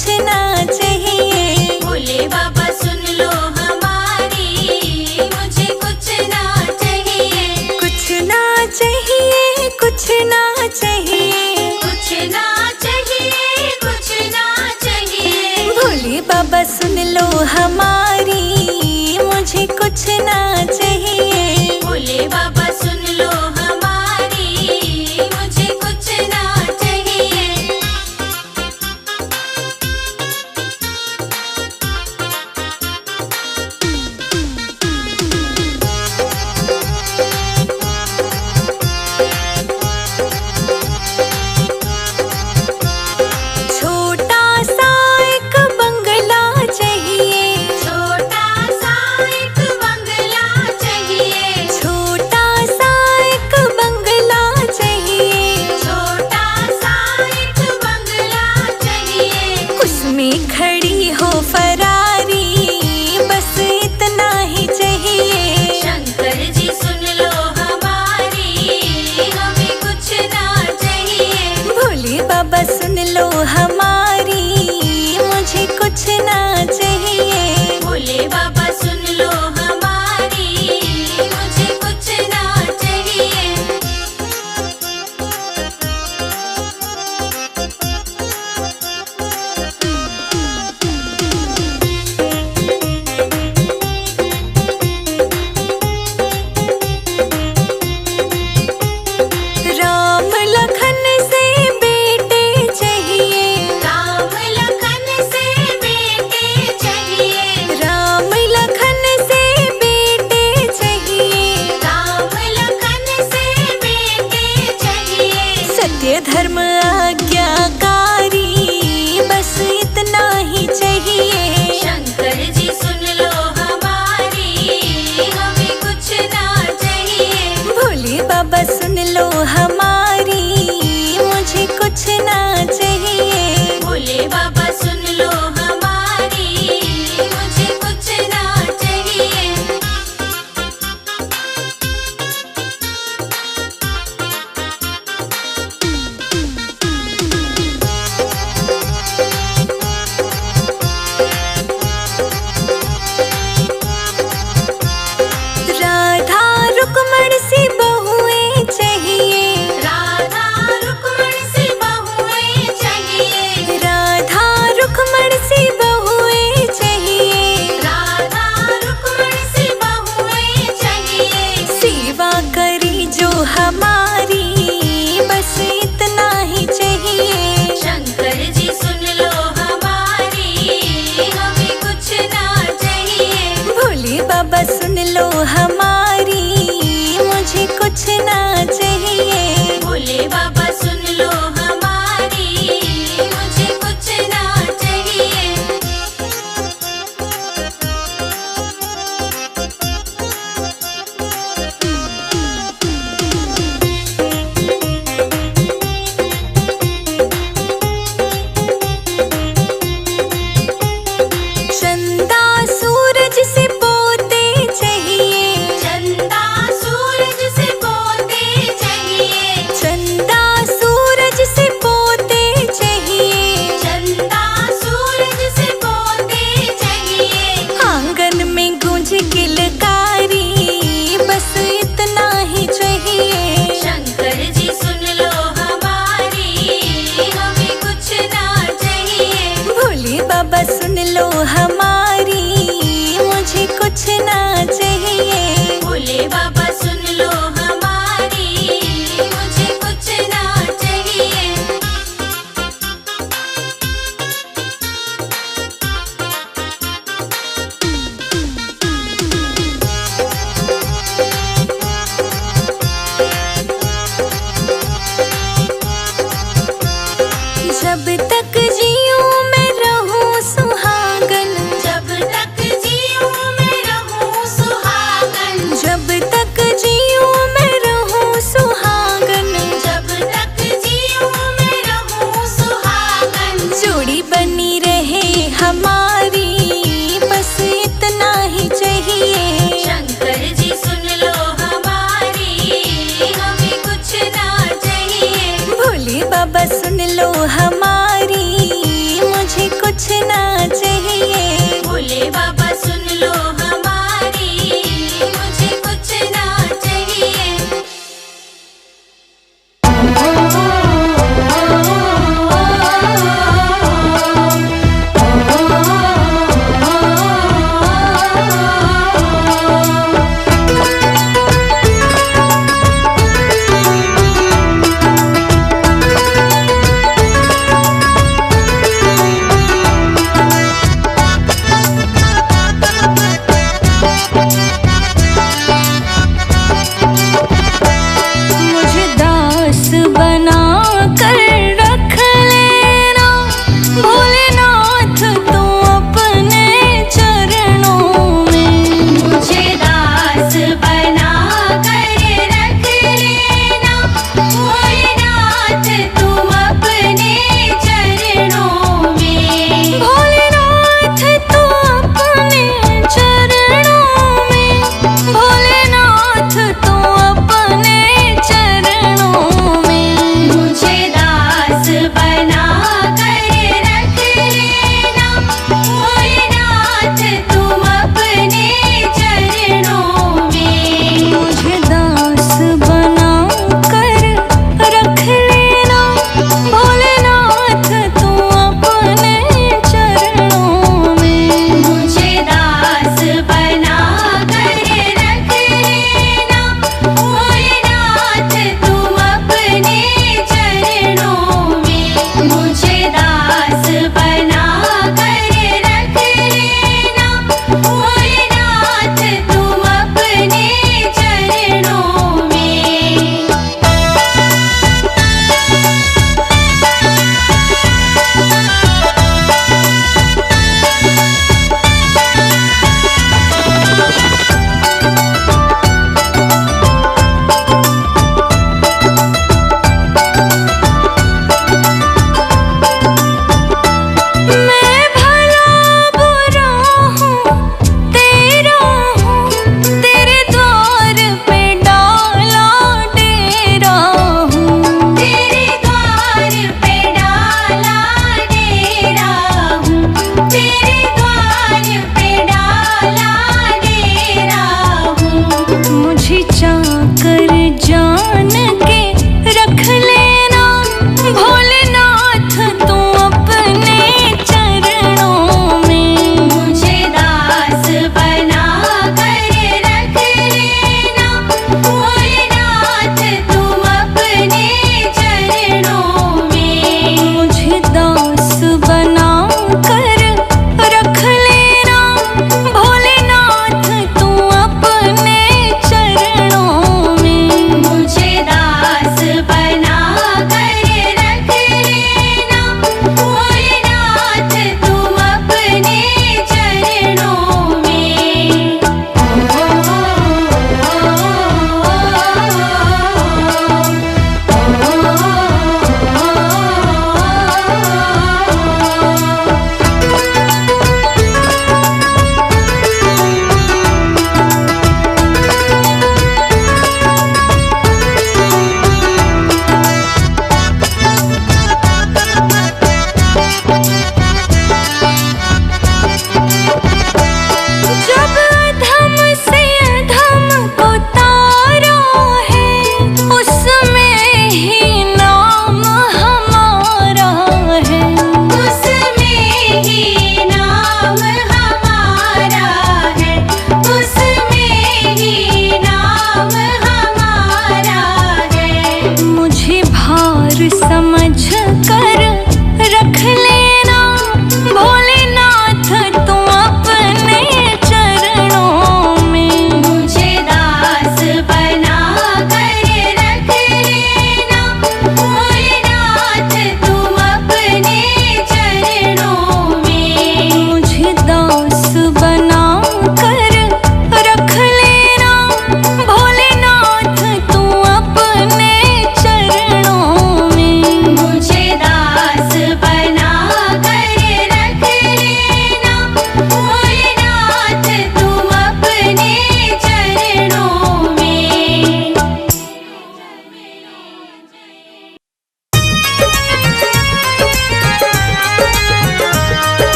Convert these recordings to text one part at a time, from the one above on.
कुछ ना चाहिए। भोले बाबा सुन लो हमारी, मुझे कुछ ना चाहिए। कुछ ना चाहिए, कुछ ना चाहिए, कुछ ना चाहिए, कुछ ना चाहिए। भोले बाबा सुन लो हमारी, मुझे कुछ ना चाहिए। भोले बाबा सुन लो हमारी, मुझे कुछ ना चाहिए। छोटा सा एक बंगला चाहिए। छोटा सा एक बंगला चाहिए। छोटा सा एक बंगला चाहिए। छोटा सा एक बंगला चाहिए। उसमें खड़ी हो फरारी, बस इतना ही चाहिए। शंकर जी सुन लो हमारी, हमें कुछ ना चाहिए। भोले बाबा सुन लो हमारी, मुझे कुछ ना चाहिए। भोले बाबा सुन लो हमारी, मुझे कुछ ना चाहिए। राम लखन से बेटे चाहिए। राम लखन से बेटे चाहिए। राम लखन से बेटे चाहिए। राम लखन से बेटे चाहिए। सत्य धर्म आज्ञाकारी, बस इतना ही चाहिए। शंकर जी सुन लो हमारी, हमें कुछ ना चाहिए। भोले बाबा सुन लो हमारी, मुझे कुछ ना चाहिए। भोले बाबा सुन लो हमारी, मुझे कुछ ना चाहिए। राधा रुक्मण सी बहुएं चाहिए। अपने चरणों में। मुझे दास बना कर रख लेना भोलेनाथ तुम अपने चरणों में। मुझे दास बना कर रख लेना भोलेनाथ तू अपने चरणों में। मुझे दास बना कर रख लेना भोलेनाथ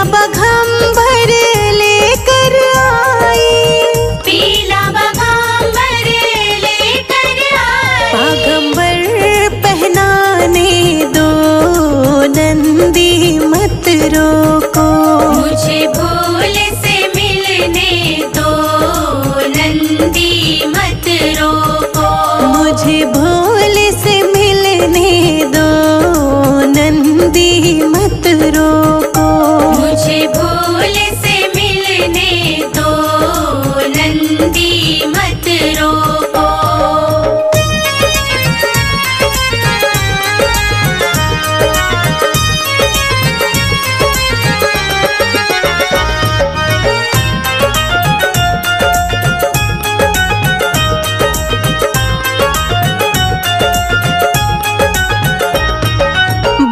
बघम्बर लेकर आई, पीला बघाम्बर लेकर आई। बागंबर पहनाने दो, नंदी मत रोको। मुझे भोले से मिलने दो, नंदी मत रोको। मुझे भोले से मिलने दो, नंदी मत रोको। मुझे भोले से मिलने दो, नंदी मत रोको।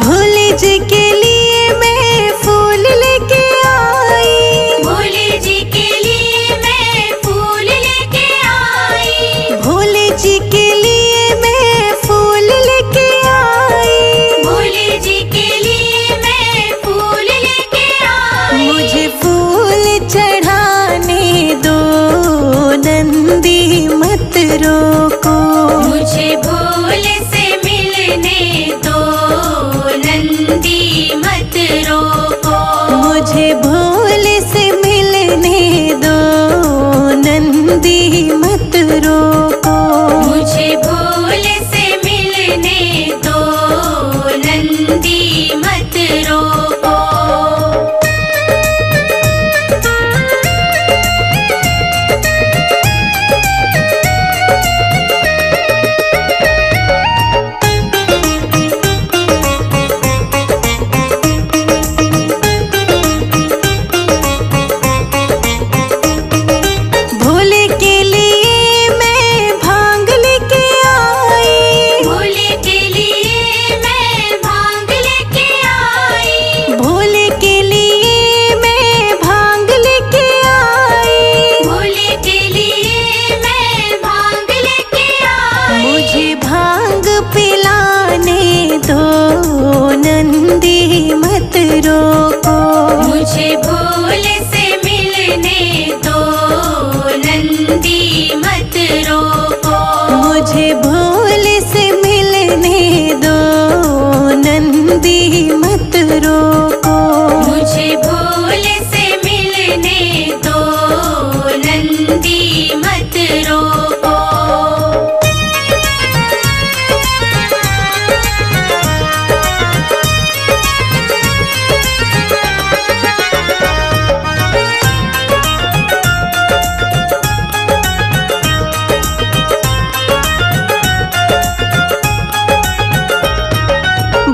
भोले जी के लिए मैं फूल लेके आई, भोले जी के लिए मैं फूल लेके आई। भोले जी के लिए मैं फूल लेके आई। भोले जी के लिए मैं फूल लेके आई। मुझे फूल चढ़ाने दो, नंदी मत रोको। मुझे भोले से मिलने दो, नंदी मत रोको। मुझे भोले से मिलने दो, नंदी मत रोको। मुझे भोले से मिलने दो, नंदी मत रोको। भोले के लिए मैं भांग लेके आई, भोले के लिए मैं भांग लेके आई। भोले के लिए मैं भांग लेके आई। भोले के लिए मैं भांग लेके आई। मुझे भांग पिलाने दो, नंदी मत रोको। मुझे भोले से मिलने दो, नंदी मत रोको। मुझे भोले से मिलने दो, नंदी मत रोको। मुझे भोले से मिलने दो, नंदी मत रोको।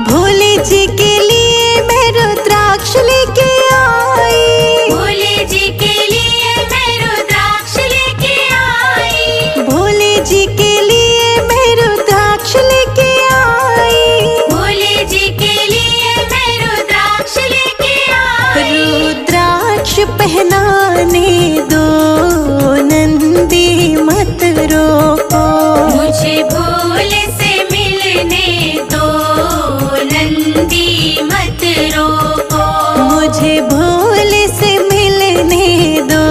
भोले जी के लिए मैं रुद्राक्ष लेके आई, भोले जी के लिए मैं रुद्राक्ष लेके आई। भोले जी के लिए मैं रुद्राक्ष लेके आई। भोले जी के लिए मैं रुद्राक्ष लेके आई। रुद्राक्ष पहनाने दो, नंदी मत रोको। मुझे भोले से मिलने दो, नंदी मत रोको। मुझे भोले से मिलने दो,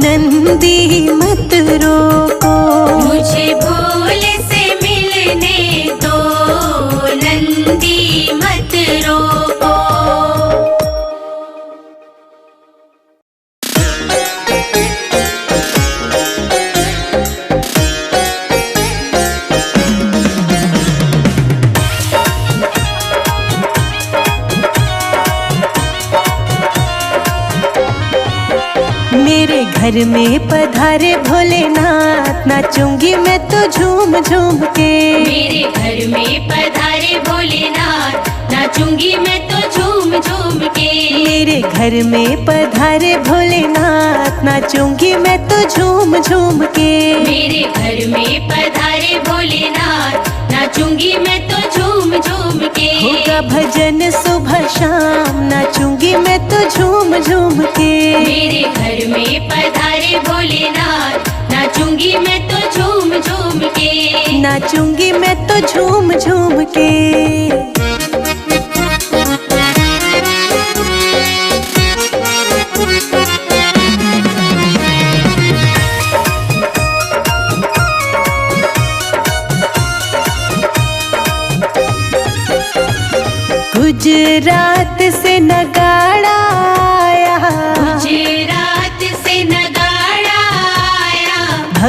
नंदी मत रोको। मुझे भोले से मिलने दो, नंदी मत रोको। मेरे घर में पधारे भोलेनाथ, नाचूंगी मैं तो झूम झूम के। मेरे घर में पधारे भोलेनाथ, नाचूंगी मैं तो झूम झूम के। मेरे घर में पधारे भोलेनाथ, नाचूंगी मैं तो झूम झूम के। मेरे घर में पधारे भोलेनाथ, नाचूंगी मैं तो झूम झूम के। होगा भजन सुबह शाम, नाचूंगी मैं तो झूम झूम के। मेरे घर में पधारे भोलेनाथ, नाचूंगी मैं तो झूम झूम के। नाचूंगी मैं तो झूम झूम के।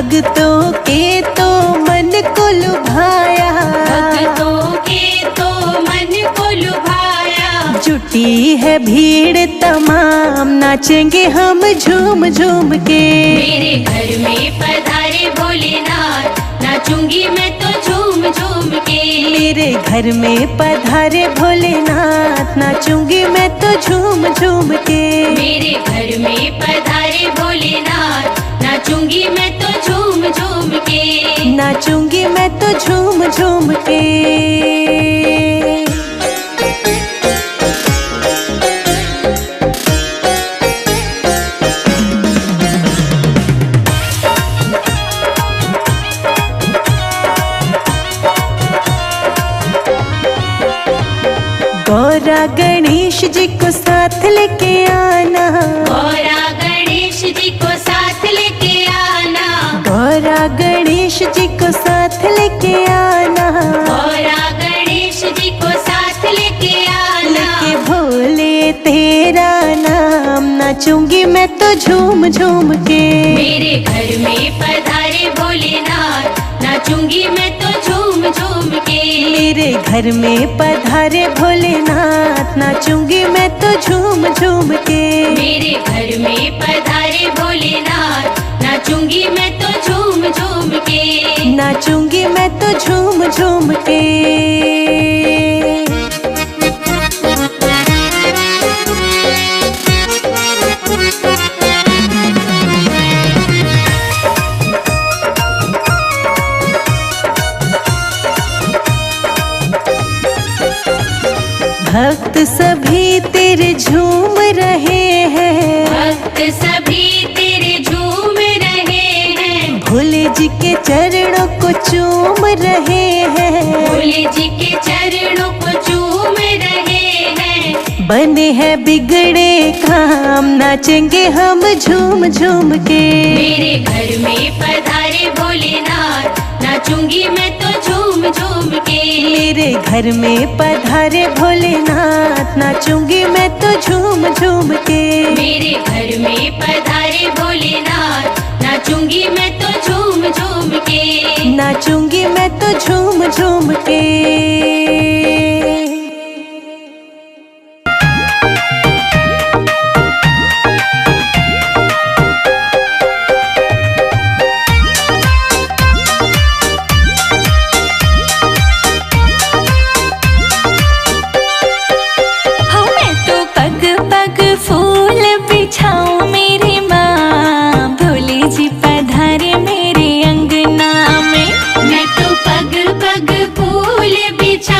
भक्तों के तो मन को लुभाया, भक्तों के तो मन को लुभाया। जुटी है भीड़ तमाम, नाचेंगे हम झूम झूम के। मेरे घर में पधारे भोलेनाथ, नाचूंगी मैं तो झूम झूम के। मेरे घर में पधारे भोलेनाथ, नाचूंगी मैं तो झूम झूम के। मेरे घर में पधारे भोलेनाथ, नाचूंगी मैं तो झूम झूम के। नाचूंगी मैं तो झूम झूम के। गौरा गणेश जी को साथ लेके आना, गौरा गणेश जी को साथ लेके आना। गौरा गणेश जी को साथ लेके आना। गौरा गणेश जी को साथ लेके आना। लेके भोले तेरा नाम, नाचूंगी मैं तो झूम झूम के। मेरे घर में पधारे भोलेनाथ, नाचूंगी मैं तो झूम झूम के। मेरे घर में पधारे भोलेनाथ, नाचूंगी मैं तो झूम झूम के। मेरे घर में पधारे भोलेनाथ, नाचूंगी मैं तो झूम झूम के। नाचूंगी मैं तो झूम झूम के। भक्त सभी तेरे झूम रहे हैं, भक्त सभी तेरे झूम रहे हैं। भोले जी के चरणों को चूम रहे हैं। भोले जी के चरणों को चूम रहे हैं। बने हैं बिगड़े काम, नाचेंगे हम झूम झूम के। मेरे घर में पधारे भोलेनाथ, नाचूंगी मैं तो झूम झूम के। मेरे घर में पधारे भोलेनाथ, नाचूंगी मैं तो झूम झूम के। मेरे घर में पधारे भोलेनाथ, नाचूंगी मैं तो झूम झूम के। नाचूंगी मैं तो झूम झूम के। मैं तो पग पग फूल बिछा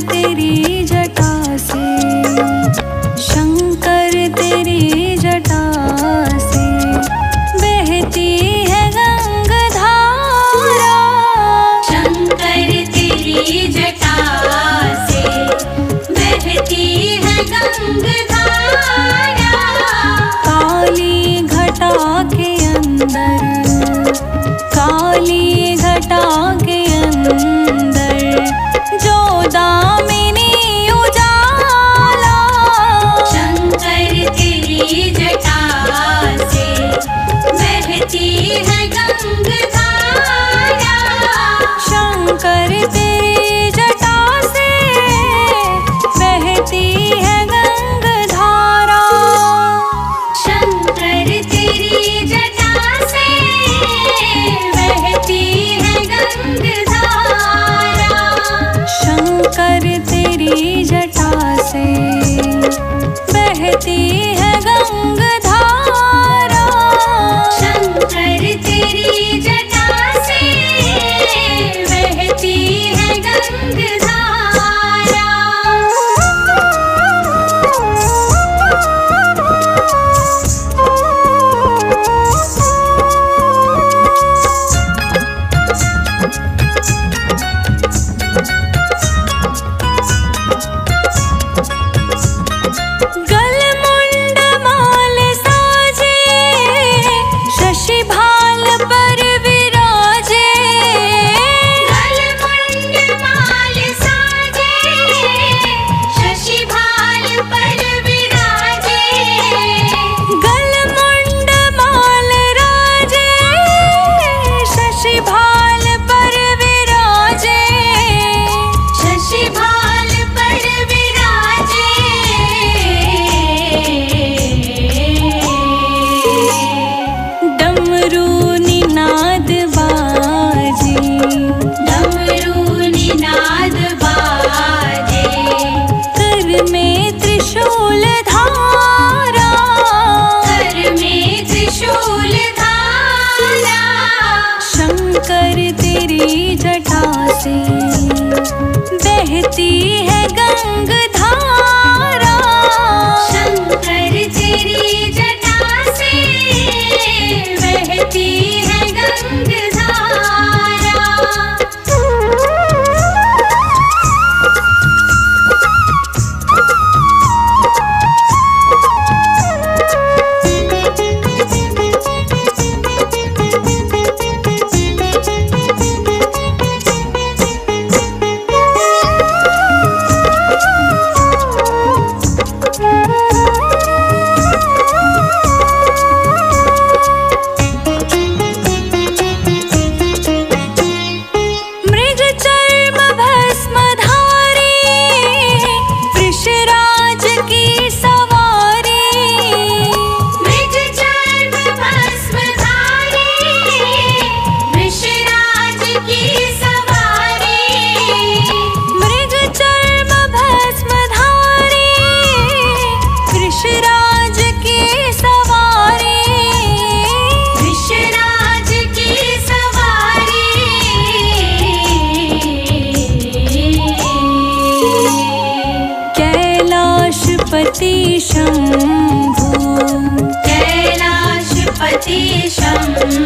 तेरी जटा से, शंकर तेरी जटा से बहती है गंगाधारा। शंकर तेरी जटा से बहती है गंगाधारा। काली घटा के अंदर, काली घटा के अंदर जो दामिनी उजाला। शंकर तेरी जटा से बहती है गंगाधारा। शंकर तेरी जटा से बहती है गंगाधारा। शंकर तेरी जटा से बहती है गंगाधारा। शंकर तेरी जटा से बहती है गंगाधारा। शंकर तेरी जटा से बहती है गंगाधारा। गलमुंड माल साजे, शशि भाल पर विराजे। गलमुंड माल साजे, शशि भाल पर विराजे। गलमुंड माल राजे, शशि भाल पर विराजे। शशि भाल पर विराजे। डमरू निनाद बाजे, डमरू निनाद बाजे। कर में त्रिशूल धारा। कर में त्रिशूल धारा। शंकर तेरी जटा से बहती है गंगाधारा। शंकर तेरी जटा से बहती है गंगाधारा। मृग चर्म भस्मधारी, वृषराज की सवारी। मृग चर्म भस्मधारी, वृषराज की सवारी। मृग चर्म भस्मधारी, वृषराज की सवारी। वृषराज की सवारी। कैलाशपति शंभु, कैलाशपति शंभु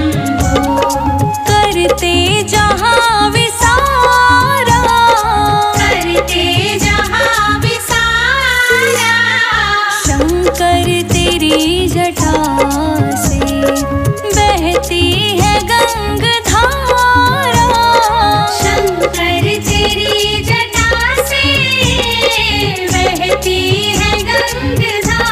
करते जहाँ विसारा। करते जहाँ विसारा। शंकर तेरी जटा से बहती है गंगाधारा। शंकर तेरी जटा से बहती है गंगाधारा।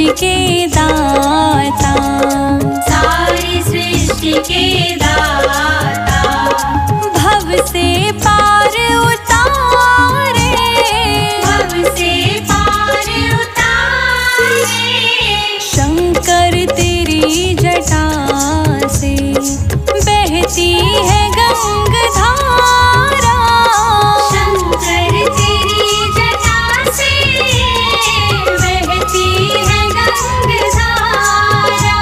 सृष्टि के दाता, सारी सृष्टि के दाता, भव से पार उतारे, भव से पार उतारे। शंकर तेरी जटा से बहती है गंगाधारा, शंकर तेरी जटा से बहती है गंगाधारा।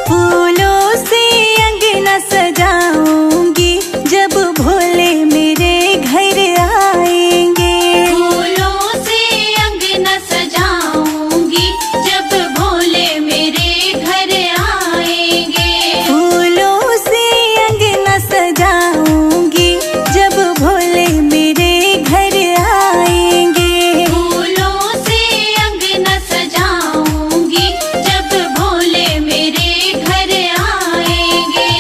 फूलों से अंगना सजाऊंगी जब भोले मेरे घर आएंगे। फूलों से अंगना सजाऊंगी जब भोले मेरे घर आएंगे। फूलों से अंगना सजाऊंगी जब भोले मेरे घर आएंगे। फूलों से अंगना सजाऊंगी जब भोले मेरे घर आएंगे।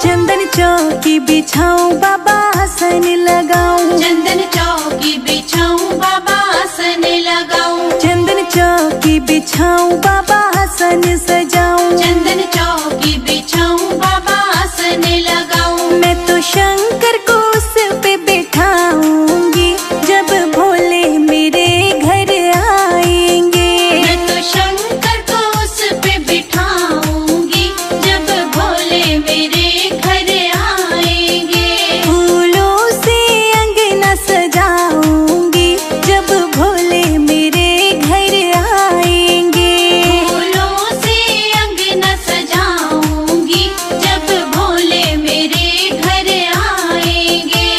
चंदन चौकी बिछाऊं बाबा आसन लगाऊं। चंदन चौकी बिछाऊं बाबा आसन लगाऊं। चंदन चौकी बिछाऊं बाबा आसन सजाऊं। चंदन चौकी बिछाऊं बाबा आसन लगाऊं। मैं तो शंकर को उस पे बिठाऊंगी जब भोले मेरे घर आएंगे। मैं तो शंकर को उस पे बिठाऊंगी जब भोले मेरे घर आएंगे। फूलों से अंगना सजाऊंगी जब भोले मेरे घर आएंगे। फूलों से अंगना सजाऊंगी जब भोले मेरे घर आएंगे।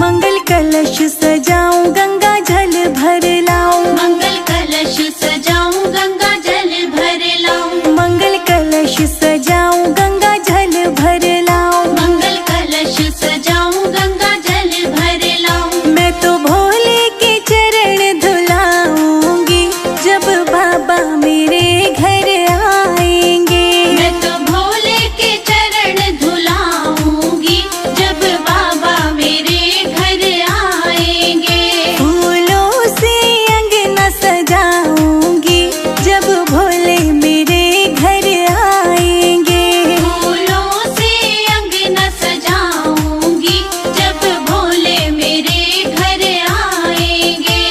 मंगल कलश सजाऊं गंगा जल भर लाऊं। मंगल कलश सजाऊं गंगा जल भर लाऊं। मंगल कलश सजाऊं गंगा जल भर लाऊं। मंगल कलश सजाऊं गंगा जल भर लाऊं। मैं तो भोले के चरण धुलाऊंगी जब बाबा मेरे घर आएंगे। मैं तो भोले के चरण धुलाऊंगी जब बाबा मेरे घर आएंगे। फूलों से अंगना सजाऊंगी जब भोले मेरे घर आएंगे। फूलों से अंगना सजाऊंगी जब भोले मेरे घर आएंगे।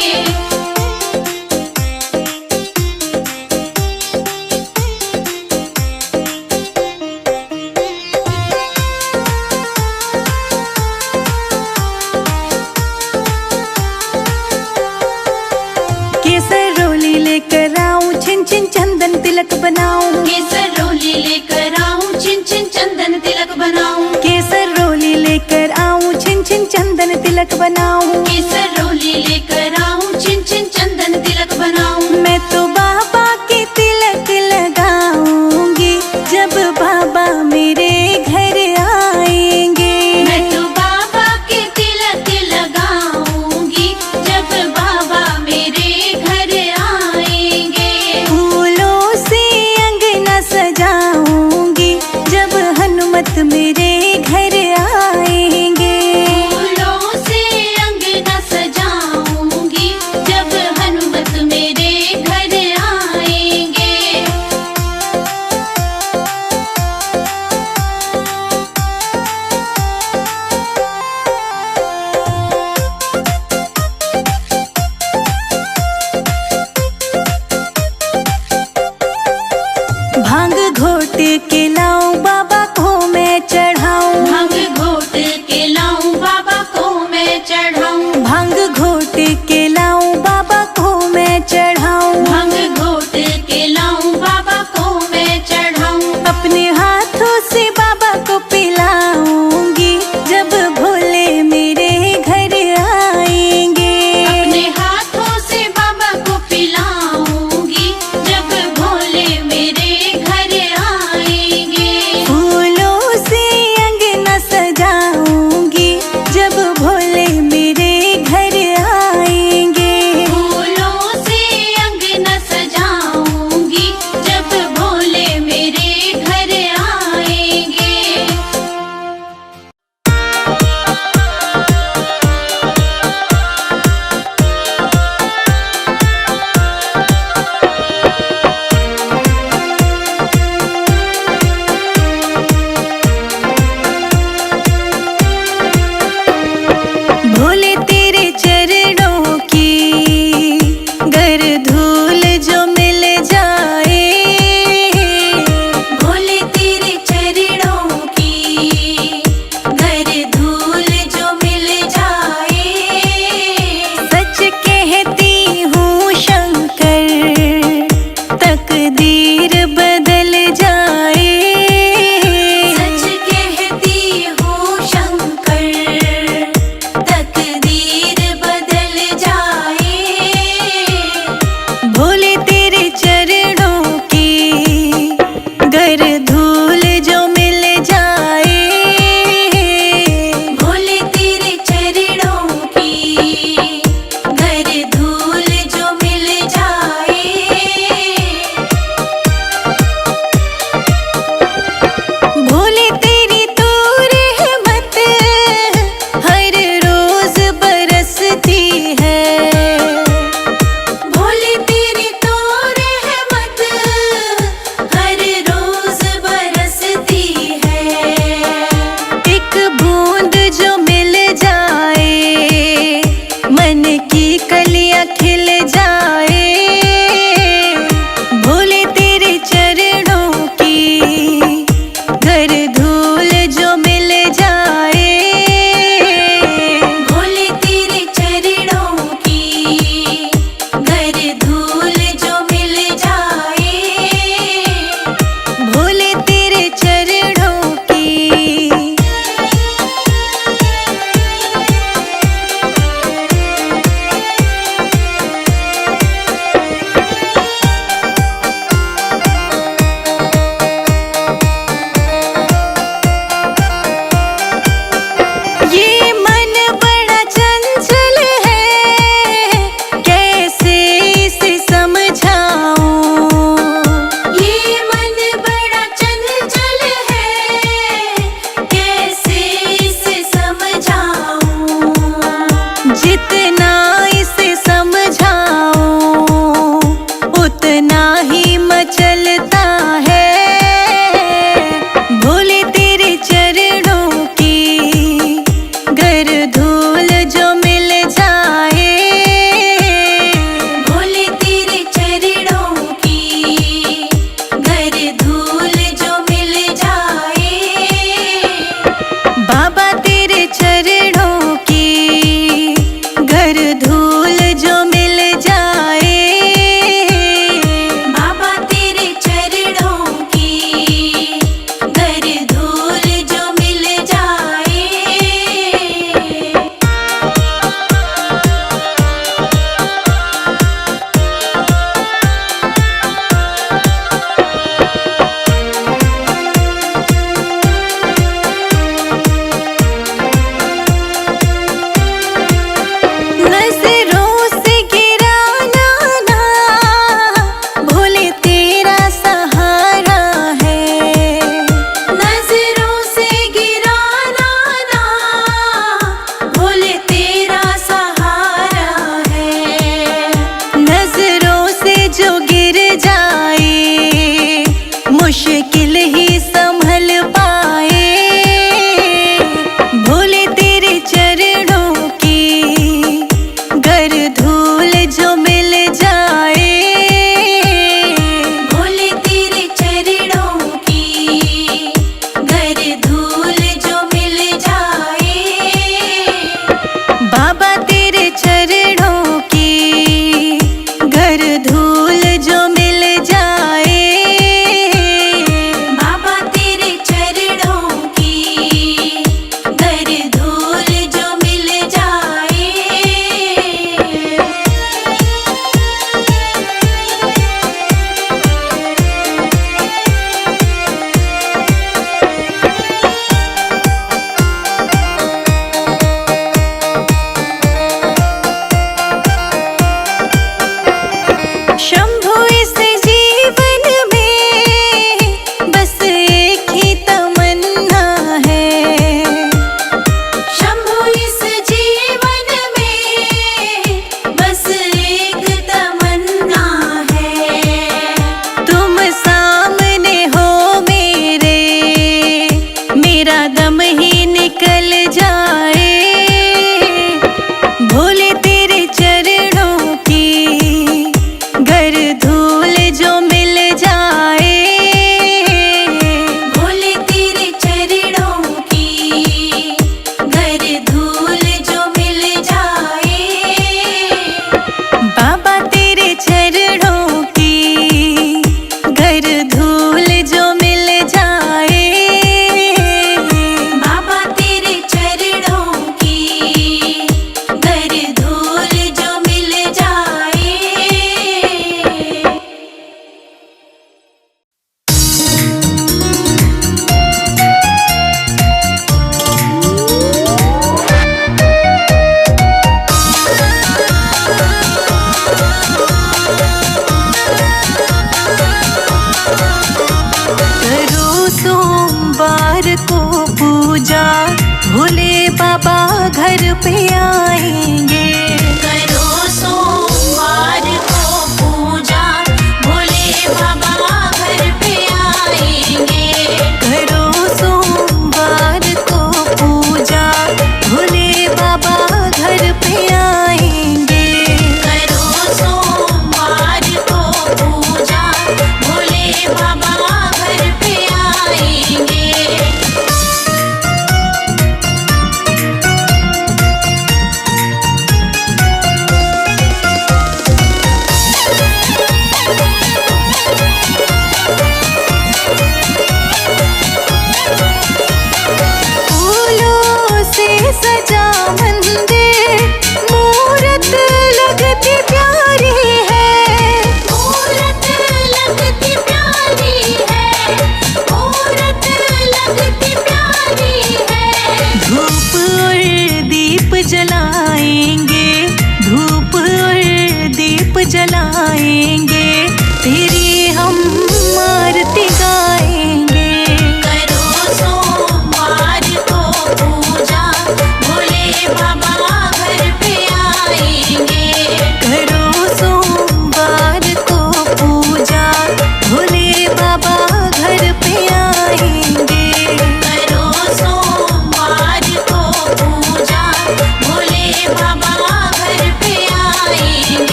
केसर रोली लेकर आऊं छिन छिन चंदन तिलक बनाऊं। केसर रोली लेकर आऊं छिन छिन चंदन तिलक बनाऊं। केसर रोली लेकर आऊं छिन छिन चंदन तिलक बनाऊं। केसर रोली लेकर आऊं छिन छिन चंदन तिलक बनाऊं। मैं तो बाबा के तिलक लगाऊंगी जब बाबा मेरे घर आएंगे। मैं तो बाबा के तिलक लगाऊंगी जब बाबा मेरे घर आएंगे। फूलों से अंगना सजाऊंगी जब हनुमत मेरे घर आएंगे। फूलों से अंगना सजाऊंगी जब हनुमत मेरे घर आएंगे। भांग घोट के लाऊं बाबा को मैं चढ़ाऊं। भांग घोट के लाऊं बाबा को मैं चढ़ाऊं। भांग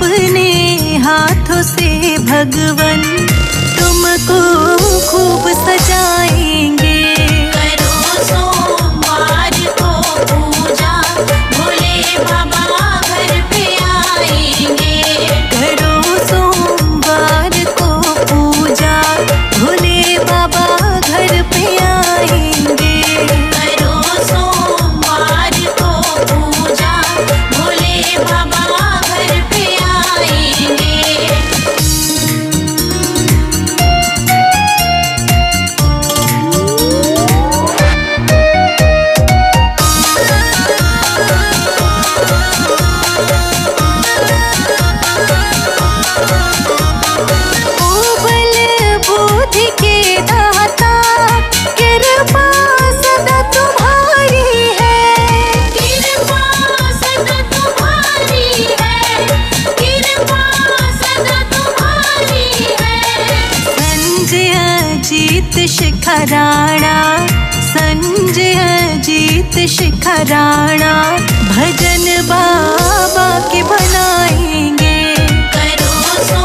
अपने हाथों से भगवन तुमको खूब सजाएंगे। करो सोमवार को पूजा, भोले बाबा घर पे आएंगे। करो सोमवार को पूजा, भोले बाबा घर पे आएंगे। करो सोमवार को पूजा, भोले बाबा घर पे आएंगे। ओ बल बुद्धि के दाता, कृपा सदा तुम्हारी है। कृपा सदा तुम्हारी है, कृपा सदा तुम्हारी है। संजय जीत शिखा राणा, संजय जीत शिखा राणा, भजन बाबा के बनाएंगे। करो सो